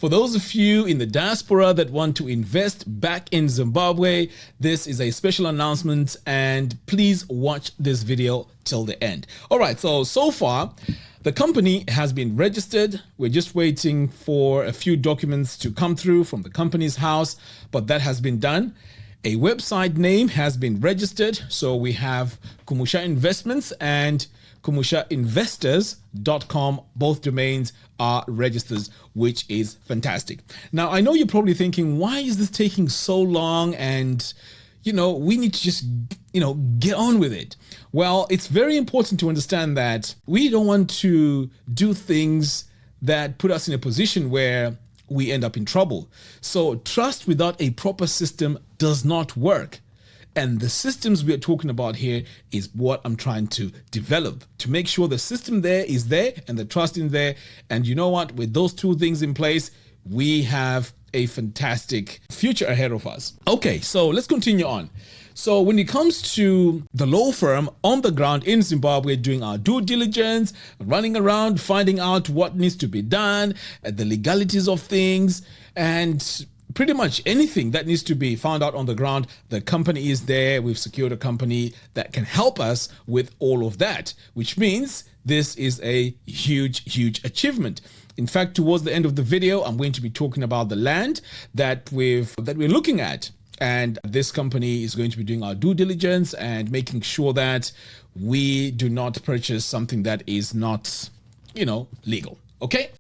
For those of you in the diaspora that want to invest back in Zimbabwe, this is a special announcement, and please watch this video till the end. All right, so far, the company has been registered. We're just waiting for a few documents to come through from the company's house, but that has been done. A website name has been registered. So we have Kumusha Investments and KumushaInvestors.com. Both domains are registered, which is fantastic. Now, I know you're probably thinking, why is this taking so long? And, we need to just, get on with it. Well, it's very important to understand that we don't want to do things that put us in a position where we end up in trouble. So trust without a proper system does not work. And the systems we are talking about here is what I'm trying to develop to make sure the system there is there and the trust in there. And you know what? With those two things in place, we have a fantastic future ahead of us. Okay, so let's continue on. So when it comes to the law firm on the ground in Zimbabwe, doing our due diligence, running around, finding out what needs to be done, the legalities of things, and pretty much anything that needs to be found out on the ground, the company is there. We've secured a company that can help us with all of that, which means this is a huge achievement. In fact, towards the end of the video, I'm going to be talking about the land that we're looking at. And this company is going to be doing our due diligence and making sure that we do not purchase something that is not, legal. Okay?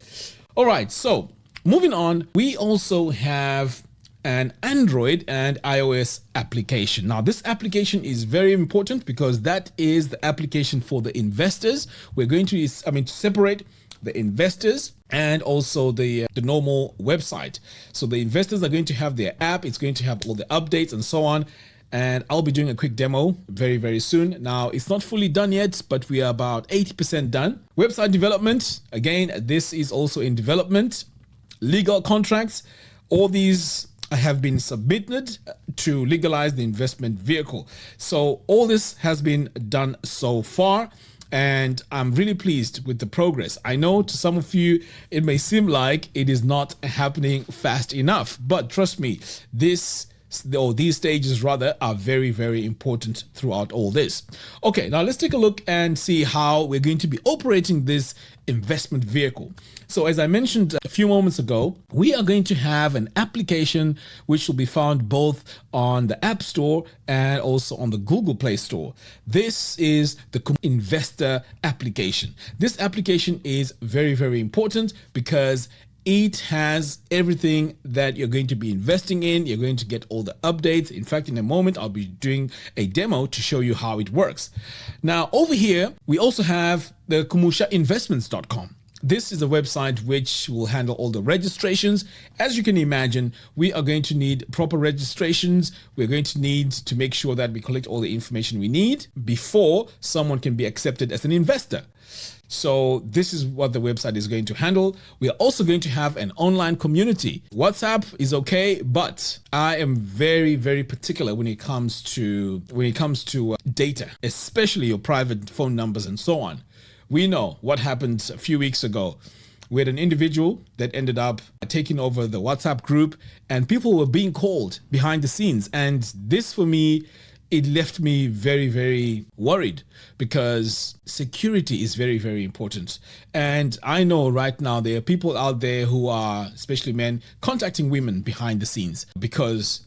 All right. So moving on, we also have an Android and iOS application. Now, this application is very important because that is the application for the investors. We're going to, separate the investors and also the normal website. So the investors are going to have their app. It's going to have all the updates and so on. And I'll be doing a quick demo very soon. Now, it's not fully done yet, but we are about 80% done. Website development, again, this is also in development. Legal contracts, all these have been submitted to legalize the investment vehicle. So all this has been done so far, and I'm really pleased with the progress. I know to some of you, it may seem like it is not happening fast enough, but trust me, these stages rather are very important throughout all this. Okay, now let's take a look and see how we're going to be operating this investment vehicle. So as I mentioned a few moments ago, we are going to have an application which will be found both on the App Store and also on the Google Play Store. This is the Investor application. This application is very important because it has everything that you're going to be investing in. You're going to get all the updates. In fact, in a moment, I'll be doing a demo to show you how it works. Now, over here, we also have the KumushaInvestments.com. This is a website which will handle all the registrations. As you can imagine, we are going to need proper registrations. We're going to need to make sure that we collect all the information we need before someone can be accepted as an investor. So this is what the website is going to handle. We are also going to have an online community. WhatsApp is okay, but I am very particular when it comes to data, especially your private phone numbers and so on. We know what happened a few weeks ago. We had an individual that ended up taking over the WhatsApp group, and people were being called behind the scenes. And this, for me, it left me very worried because security is very important. And I know right now there are people out there who are, especially men, contacting women behind the scenes because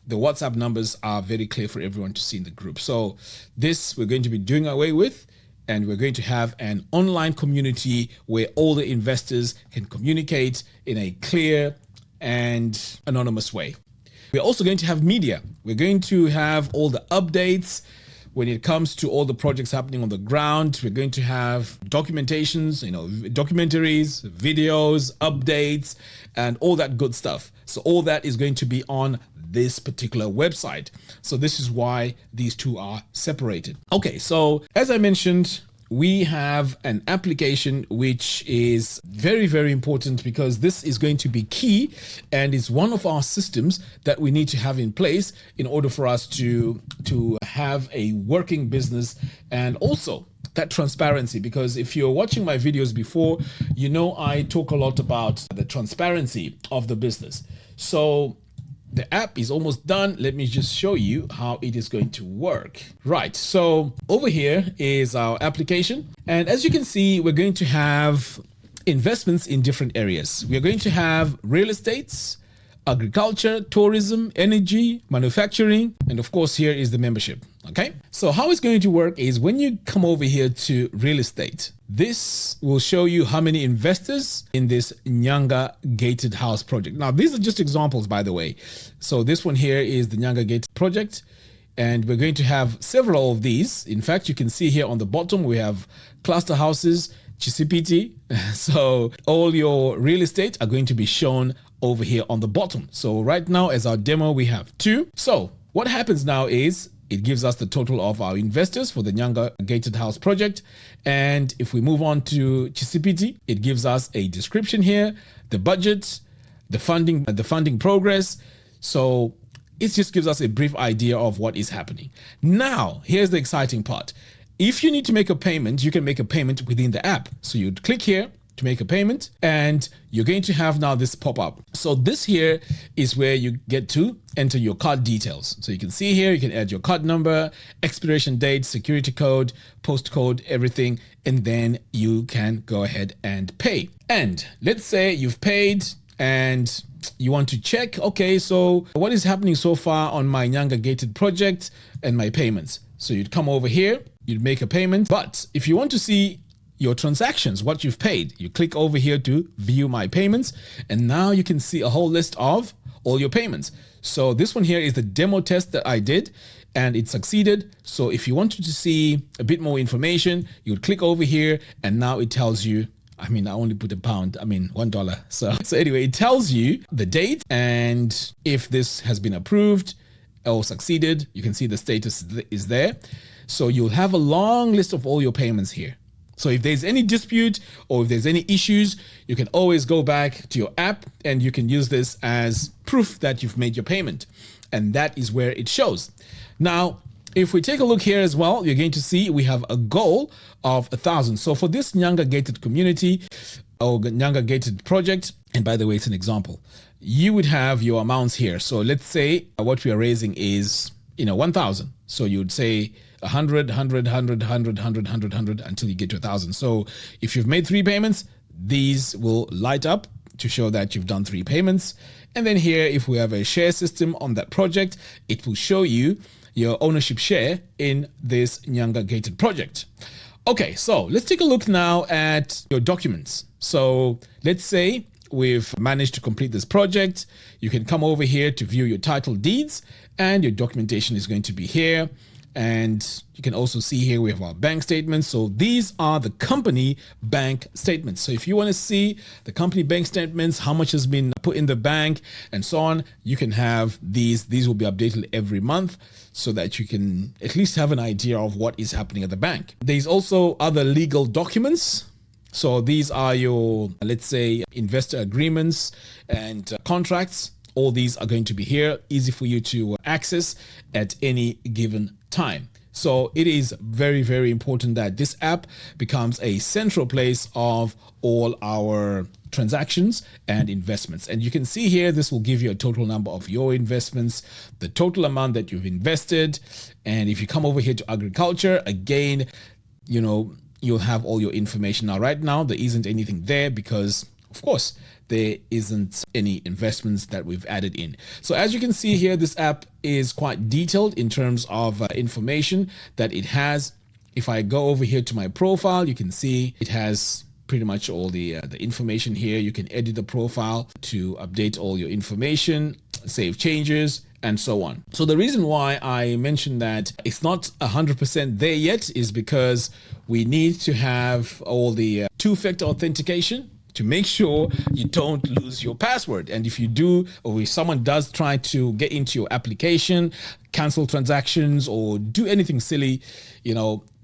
the WhatsApp numbers are very clear for everyone to see in the group. So this we're going to be doing away with. And we're going to have an online community where all the investors can communicate in a clear and anonymous way. We're also going to have media. We're going to have all the updates when it comes to all the projects happening on the ground. We're going to have documentations, documentaries, videos, updates, and all that good stuff. So all that is going to be on this particular website. So this is why these two are separated. Okay, so as I mentioned, we have an application which is very important because this is going to be key and is one of our systems that we need to have in place in order for us to have a working business and also that transparency, because if you're watching my videos before, you know I talk a lot about the transparency of the business. So the app is almost done. Let me just show you how it is going to work. Right, so over here is our application. And as you can see, we're going to have investments in different areas. We are going to have real estates, agriculture, tourism, energy, manufacturing, and of course here is the membership. Okay, so how it's going to work is when you come over here to real estate, this will show you how many investors in this Nyanga gated house project. Now these are just examples, by the way. So this one here is the Nyanga gated project, and we're going to have several of these. In fact, you can see here on the bottom we have cluster houses, Chisipiti. So all your real estate are going to be shown over here on the bottom. So right now as our demo we have 2. So what happens now is it gives us the total of our investors for the Nyanga gated house project. And if we move on to Chisipiti, it gives us a description here, the budget, the funding progress. So it just gives us a brief idea of what is happening. Now, here's the exciting part. If you need to make a payment, you can make a payment within the app. So you'd click here to make a payment, and you're going to have now this pop up. So this here is where you get to enter your card details. So you can see here, you can add your card number, expiration date, security code, postcode, everything, and then you can go ahead and pay. And let's say you've paid and you want to check, okay, so what is happening so far on my Nyanga gated project and my payments. So you'd come over here, you'd make a payment. But if you want to see your transactions, what you've paid, you click over here to view my payments, and now you can see a whole list of all your payments. So this one here is the demo test that I did, and it succeeded. So if you wanted to see a bit more information, you would click over here, and now it tells you, I only put $1. So anyway, it tells you the date, and if this has been approved or succeeded, you can see the status is there. So you'll have a long list of all your payments here. So if there's any dispute or if there's any issues, you can always go back to your app and you can use this as proof that you've made your payment. And that is where it shows. Now, if we take a look here as well, you're going to see we have a goal of 1,000. So for this Nyanga gated community or Nyanga gated project, and by the way, it's an example, you would have your amounts here. So let's say what we are raising is, 1,000. So you'd say 100, 100, 100, 100, 100, 100, 100 until you get to 1,000. So if you've made 3 payments, these will light up to show that you've done 3 payments. And then here, if we have a share system on that project, it will show you your ownership share in this Nyanga gated project. Okay, so let's take a look now at your documents. So let's say we've managed to complete this project. You can come over here to view your title deeds, and your documentation is going to be here. And you can also see here we have our bank statements. So these are the company bank statements. So if you want to see the company bank statements, how much has been put in the bank and so on, you can have these. These will be updated every month so that you can at least have an idea of what is happening at the bank. There's also other legal documents. So these are your, let's say, investor agreements and contracts. All these are going to be here, easy for you to access at any given time. So it is very, very important that this app becomes a central place of all our transactions and investments. And you can see here, this will give you a total number of your investments, the total amount that you've invested. And if you come over here to agriculture, again, you'll have all your information. Now, right now, there isn't anything there because, of course, there isn't any investments that we've added in. So as you can see here, this app is quite detailed in terms of information that it has. If I go over here to my profile, you can see it has pretty much all the information here. You can edit the profile to update all your information, save changes, and so on. So the reason why I mentioned that it's not 100% there yet is because we need to have all the two-factor authentication to make sure you don't lose your password. And if you do, or if someone does try to get into your application, cancel transactions, or do anything silly,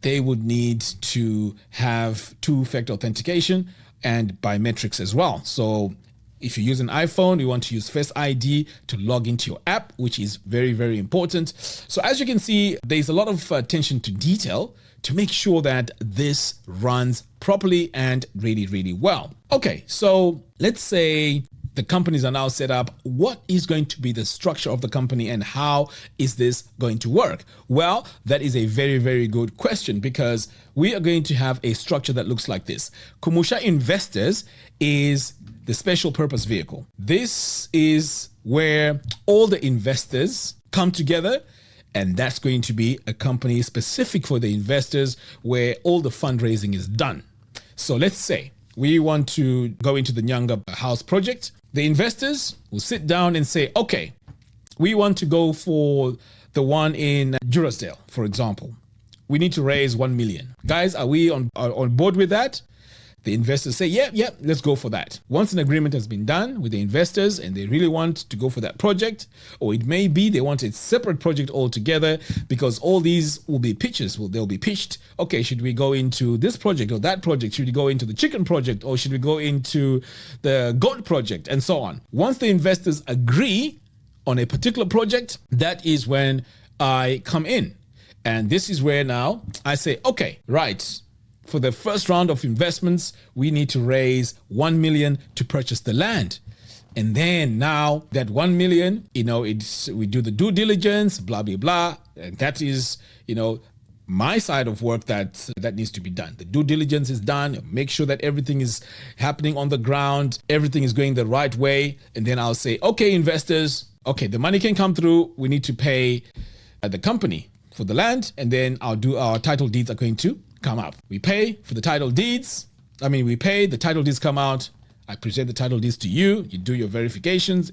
they would need to have two-factor authentication and biometrics as well. So if you use an iPhone, you want to use Face ID to log into your app, which is very, very important. So as you can see, there's a lot of attention to detail to make sure that this runs properly and really, really well. Okay, so let's say the companies are now set up. What is going to be the structure of the company and how is this going to work? Well, that is a very, very good question, because we are going to have a structure that looks like this. Kumusha Investors is the special purpose vehicle. This is where all the investors come together, and that's going to be a company specific for the investors where all the fundraising is done. So let's say we want to go into the Nyanga house project. The investors will sit down and say, okay, we want to go for the one in Jurasdale, for example. We need to raise 1 million. Guys, are we on board with that? The investors say, yeah, let's go for that. Once an agreement has been done with the investors and they really want to go for that project, or it may be they want a separate project altogether, because all these will be pitches. They'll be pitched. Okay, should we go into this project or that project? Should we go into the chicken project, or should we go into the goat project, and so on? Once the investors agree on a particular project, that is when I come in. And this is where now I say, okay, right. For the first round of investments, we need to raise 1 million to purchase the land. And then now that 1 million, we do the due diligence, blah, blah, blah. And that is, my side of work that needs to be done. The due diligence is done. Make sure that everything is happening on the ground. Everything is going the right way. And then I'll say, okay, investors, okay, the money can come through. We need to pay the company for the land. And then our title deeds are going to come up. We pay for the title deeds. The title deeds come out. I present the title deeds to you. You do your verifications.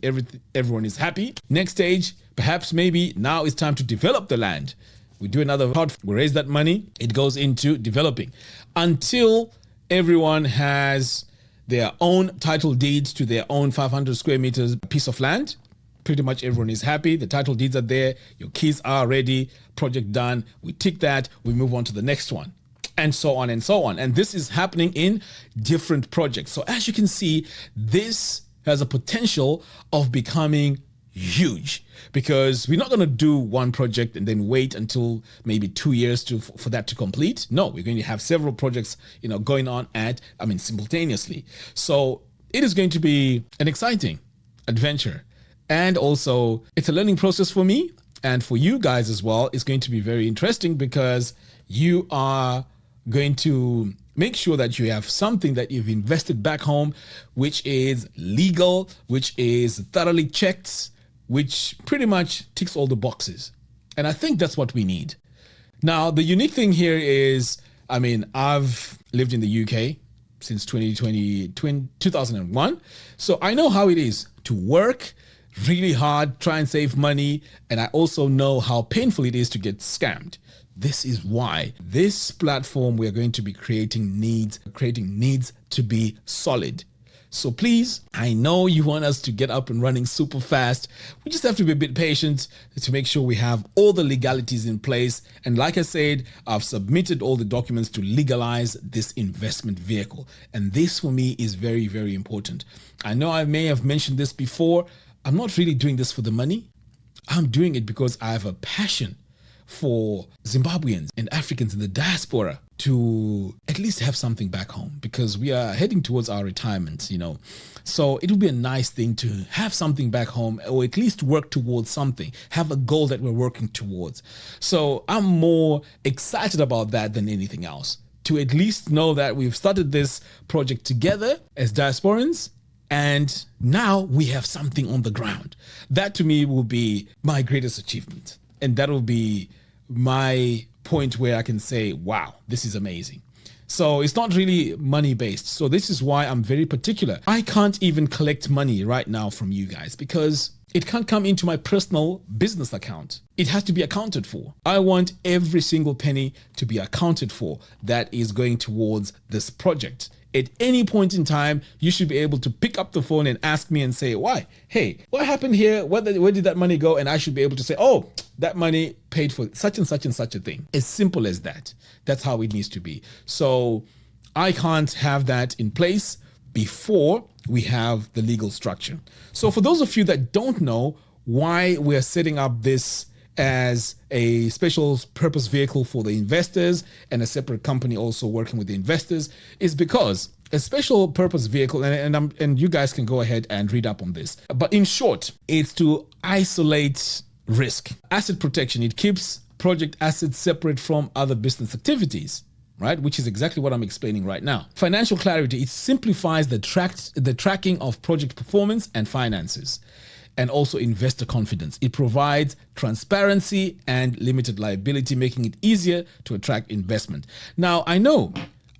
Everyone is happy. Next stage, perhaps maybe now it's time to develop the land. We do another part. We raise that money. It goes into developing until everyone has their own title deeds to their own 500 square meters piece of land. Pretty much everyone is happy. The title deeds are there. Your keys are ready. Project done. We tick that. We move on to the next one. And so on and so on. And this is happening in different projects. So as you can see, this has a potential of becoming huge, because we're not going to do one project and then wait until maybe 2 years for that to complete. No, we're going to have several projects, going on simultaneously. So it is going to be an exciting adventure. And also it's a learning process for me, and for you guys as well. It's going to be very interesting, because you are going to make sure that you have something that you've invested back home, which is legal, which is thoroughly checked, which pretty much ticks all the boxes. And I think that's what we need. Now, the unique thing here is, I've lived in the UK since 2001. So I know how it is to work really hard, try and save money. And I also know how painful it is to get scammed. This is why this platform we're going to be creating needs to be solid. So please, I know you want us to get up and running super fast. We just have to be a bit patient to make sure we have all the legalities in place. And like I said, I've submitted all the documents to legalize this investment vehicle. And this for me is very, very important. I know I may have mentioned this before. I'm not really doing this for the money. I'm doing it because I have a passion for Zimbabweans and Africans in the diaspora to at least have something back home, because we are heading towards our retirement, So it would be a nice thing to have something back home, or at least work towards something, have a goal that we're working towards. So I'm more excited about that than anything else, to at least know that we've started this project together as diasporans, and now we have something on the ground. That to me will be my greatest achievement. And that will be my point where I can say, wow, this is amazing. So it's not really money based. So this is why I'm very particular. I can't even collect money right now from you guys, because it can't come into my personal business account. It has to be accounted for. I want every single penny to be accounted for that is going towards this project. At any point in time, you should be able to pick up the phone and ask me and say, why? Hey, what happened here? Where did that money go? And I should be able to say, oh, that money paid for such and such and such a thing. As simple as that. That's how it needs to be. So I can't have that in place before we have the legal structure. So for those of you that don't know why we're setting up this as a special purpose vehicle for the investors and a separate company also working with the investors is because a special purpose vehicle, and you guys can go ahead and read up on this. But in short, it's to isolate risk. Asset protection, it keeps project assets separate from other business activities, right? Which is exactly what I'm explaining right now. Financial clarity, it simplifies the tracking of project performance and finances, and also investor confidence. It provides transparency and limited liability, making it easier to attract investment. Now, I know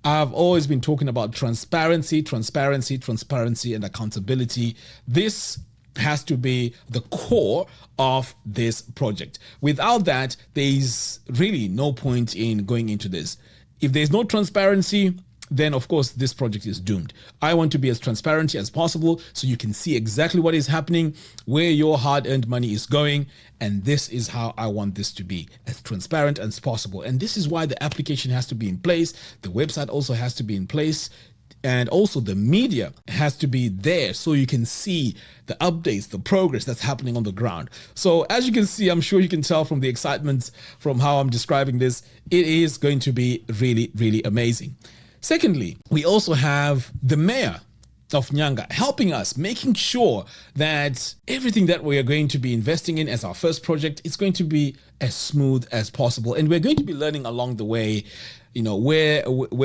I've always been talking about transparency, and accountability. This has to be the core of this project. Without that, there is really no point in going into this. If there's no transparency, then of course this project is doomed. I want to be as transparent as possible so you can see exactly what is happening, where your hard-earned money is going, and this is how I want this to be, as transparent as possible. And this is why the application has to be in place, the website also has to be in place, and also the media has to be there so you can see the updates, the progress that's happening on the ground. So as you can see, I'm sure you can tell from the excitement from how I'm describing this, it is going to be really, really amazing. Secondly, we also have the mayor of Nyanga helping us, making sure that everything that we are going to be investing in as our first project is going to be as smooth as possible. And we're going to be learning along the way, you know, where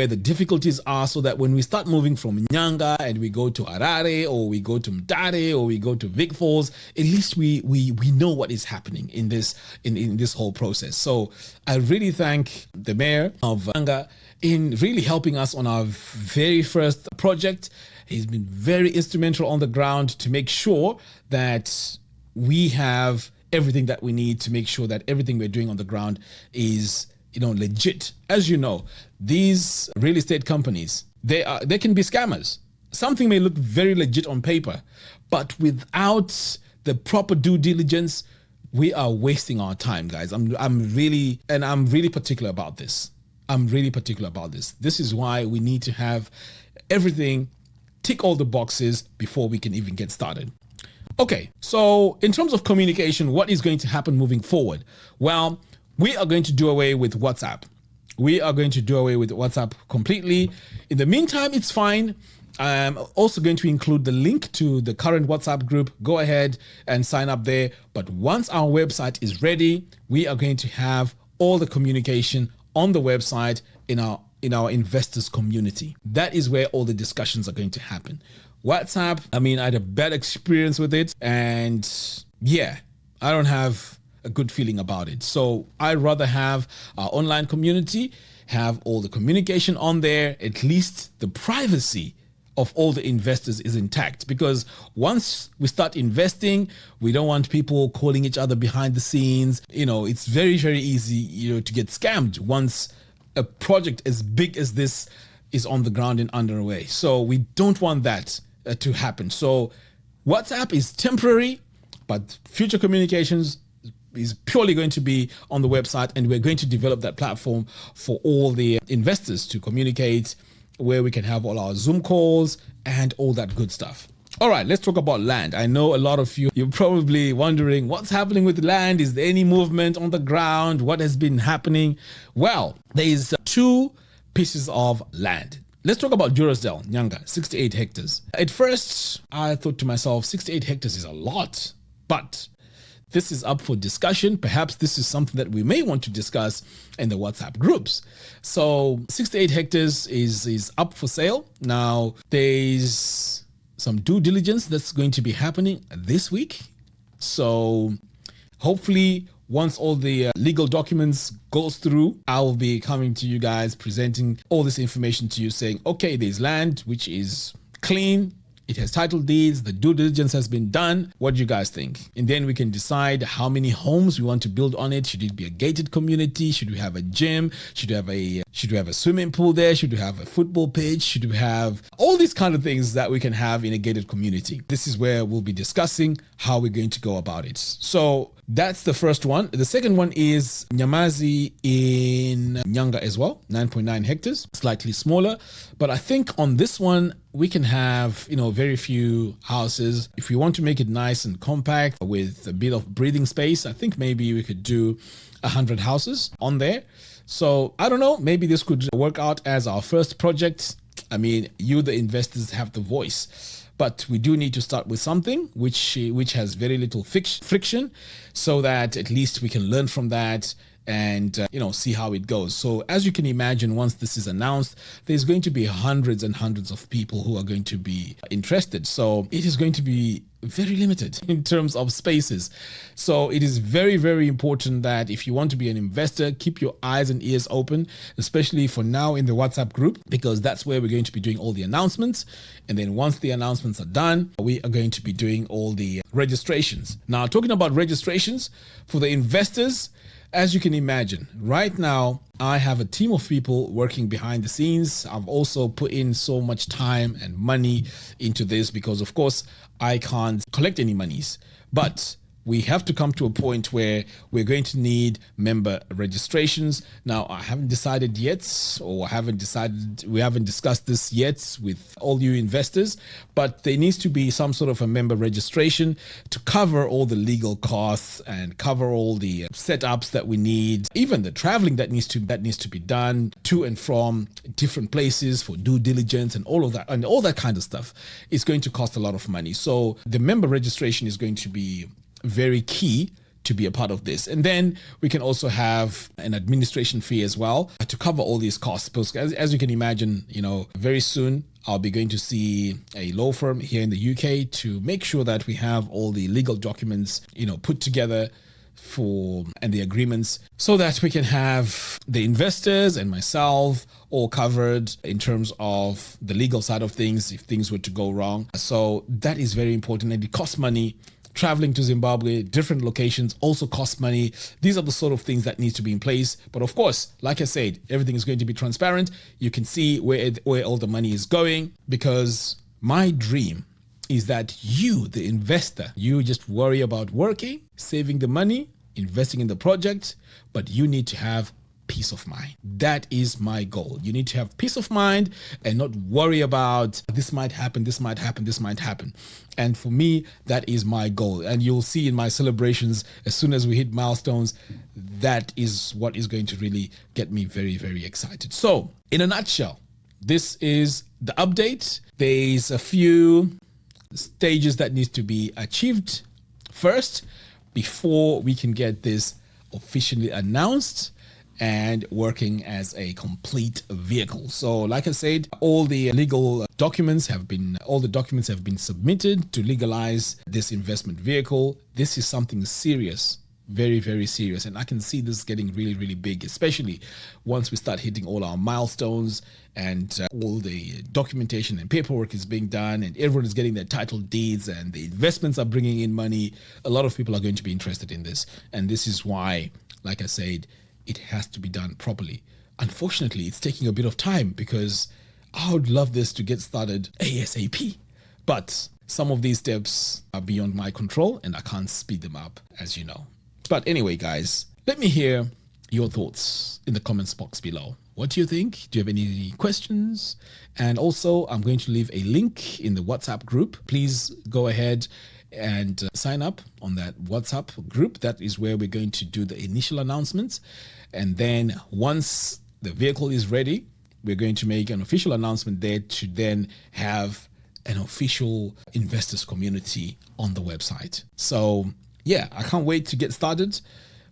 the difficulties are, so that when we start moving from Nyanga and we go to Harare, or we go to Mdare, or we go to Vic Falls, at least we know what is happening in this whole process. So I really thank the mayor of Nyanga in really helping us on our very first project. He's been very instrumental on the ground to make sure that we have everything that we need to make sure that everything we're doing on the ground is, you know, legit. As you know, these real estate companies, they can be scammers. Something may look very legit on paper, but without the proper due diligence, we are wasting our time, guys. I'm really particular about this. This is why we need to have everything tick all the boxes before we can even get started. Okay, so in terms of communication, what is going to happen moving forward? Well, we are going to do away with WhatsApp. We are going to do away with WhatsApp completely. In the meantime, it's fine. I'm also going to include the link to the current WhatsApp group. Go ahead and sign up there. But once our website is ready, we are going to have all the communication on the website in our investors community. That is where all the discussions are going to happen. WhatsApp, I had a bad experience with it, and yeah, I don't have a good feeling about it. So I'd rather have our online community, have all the communication on there. At least the privacy of all the investors is intact, because once we start investing, we don't want people calling each other behind the scenes. It's very, very easy, to get scammed once a project as big as this is on the ground and underway. So we don't want that to happen. So WhatsApp is temporary, but future communications is purely going to be on the website, and we're going to develop that platform for all the investors to communicate, where we can have all our Zoom calls and all that good stuff. All right, let's talk about land. I know a lot of you're probably wondering what's happening with land. Is there any movement on the ground? What has been happening? Well, there is 2 pieces of land. Let's talk about Durasdale, Nyanga, 68 hectares. At first, I thought to myself, 68 hectares is a lot, but this is up for discussion. Perhaps this is something that we may want to discuss in the WhatsApp groups. So 68 hectares is up for sale. Now, there's some due diligence that's going to be happening this week. So hopefully, once all the legal documents goes through, I will be coming to you guys, presenting all this information to you, saying, okay, there's land which is clean. It has title deeds, the due diligence has been done. What do you guys think? And then we can decide how many homes we want to build on it. Should it be a gated community? Should we have a gym? Should we have a swimming pool there? Should we have a football pitch? Should we have all these kind of things that we can have in a gated community? This is where we'll be discussing how we're going to go about it. So That's the first one. The second one is Nyamazi in Nyanga as well, 9.9 hectares, slightly smaller. But I think on this one, we can have, very few houses. If we want to make it nice and compact with a bit of breathing space, I think maybe we could do 100 houses on there. So I don't know, maybe this could work out as our first project. I mean, you, the investors, have the voice. But we do need to start with something which has very little friction, so that at least we can learn from that and see how it goes. So as you can imagine, once this is announced, there's going to be hundreds and hundreds of people who are going to be interested. So it is going to be very limited in terms of spaces. So it is very, very important that if you want to be an investor, keep your eyes and ears open, especially for now in the WhatsApp group, because that's where we're going to be doing all the announcements. And then once the announcements are done, we are going to be doing all the registrations. Now, talking about registrations for the investors, as you can imagine, right now, I have a team of people working behind the scenes. I've also put in so much time and money into this because, of course, I can't collect any monies. But we have to come to a point where we're going to need member registrations. Now, I haven't decided yet, we haven't discussed this yet with all you investors, but there needs to be some sort of a member registration to cover all the legal costs and cover all the setups that we need, even the traveling that needs to be done to and from different places for due diligence and all of that kind of stuff. It's going to cost a lot of money. So the member registration is going to be very key to be a part of this. And then we can also have an administration fee as well to cover all these costs. Because as you can imagine, very soon I'll be going to see a law firm here in the UK to make sure that we have all the legal documents, put together and the agreements, so that we can have the investors and myself all covered in terms of the legal side of things if things were to go wrong. So that is very important, and it costs money. Traveling to Zimbabwe, different locations also cost money. These are the sort of things that need to be in place. But of course, like I said, everything is going to be transparent. You can see where all the money is going, because my dream is that you, the investor, you just worry about working, saving the money, investing in the project, but you need to have peace of mind. That is my goal. You need to have peace of mind and not worry about this might happen, this might happen, this might happen. And for me, that is my goal. And you'll see in my celebrations, as soon as we hit milestones, that is what is going to really get me very, very excited. So in a nutshell, this is the update. There's a few stages that needs to be achieved first before we can get this officially announced and working as a complete vehicle. So like I said, all the legal documents have been submitted to legalize this investment vehicle. This is something serious, very, very serious. And I can see this getting really, really big, especially once we start hitting all our milestones and all the documentation and paperwork is being done and everyone is getting their title deeds and the investments are bringing in money. A lot of people are going to be interested in this. And this is why, like I said, it has to be done properly. Unfortunately, it's taking a bit of time because I would love this to get started ASAP. But some of these steps are beyond my control and I can't speed them up, as you know. But anyway, guys, let me hear your thoughts in the comments box below. What do you think? Do you have any questions? And also, I'm going to leave a link in the WhatsApp group. Please go ahead and sign up on that WhatsApp group. That is where we're going to do the initial announcements. And then once the vehicle is ready, we're going to make an official announcement there to then have an official investors community on the website. So yeah, I can't wait to get started.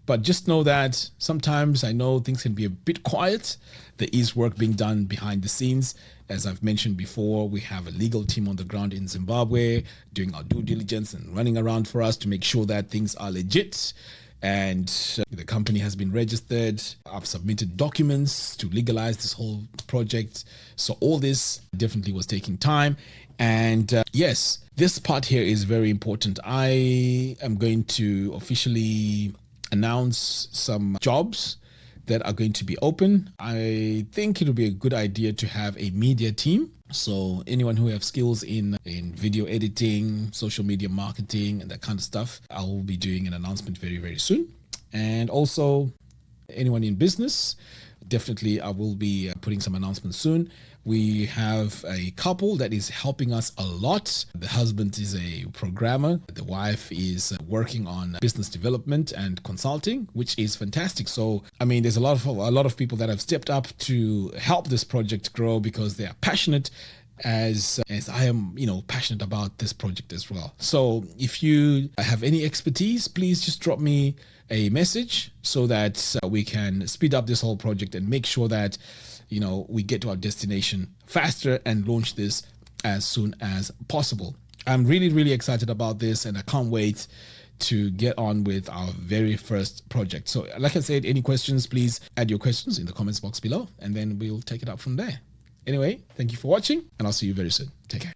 But just know that sometimes I know things can be a bit quiet. There is work being done behind the scenes. As I've mentioned before, we have a legal team on the ground in Zimbabwe doing our due diligence and running around for us to make sure that things are legit. And the company has been registered. I've submitted documents to legalize this whole project. So all this definitely was taking time. And yes, this part here is very important. I am going to officially announce some jobs that are going to be open. I think it would be a good idea to have a media team So anyone who have skills in video editing, social media marketing, and that kind of stuff, I will be doing an announcement very, very soon. And also anyone in business, definitely I will be putting some announcements soon. We have a couple that is helping us a lot. The husband is a programmer. The wife is working on business development and consulting, which is fantastic. So, I mean, there's a lot of people that have stepped up to help this project grow because they are passionate as I am, passionate about this project as well. So if you have any expertise, please just drop me a message so that we can speed up this whole project and make sure that we get to our destination faster and launch this as soon as possible. I'm really, really excited about this, and I can't wait to get on with our very first project. So like I said, any questions, please add your questions in the comments box below, and then we'll take it up from there. Anyway, thank you for watching, and I'll see you very soon. Take care.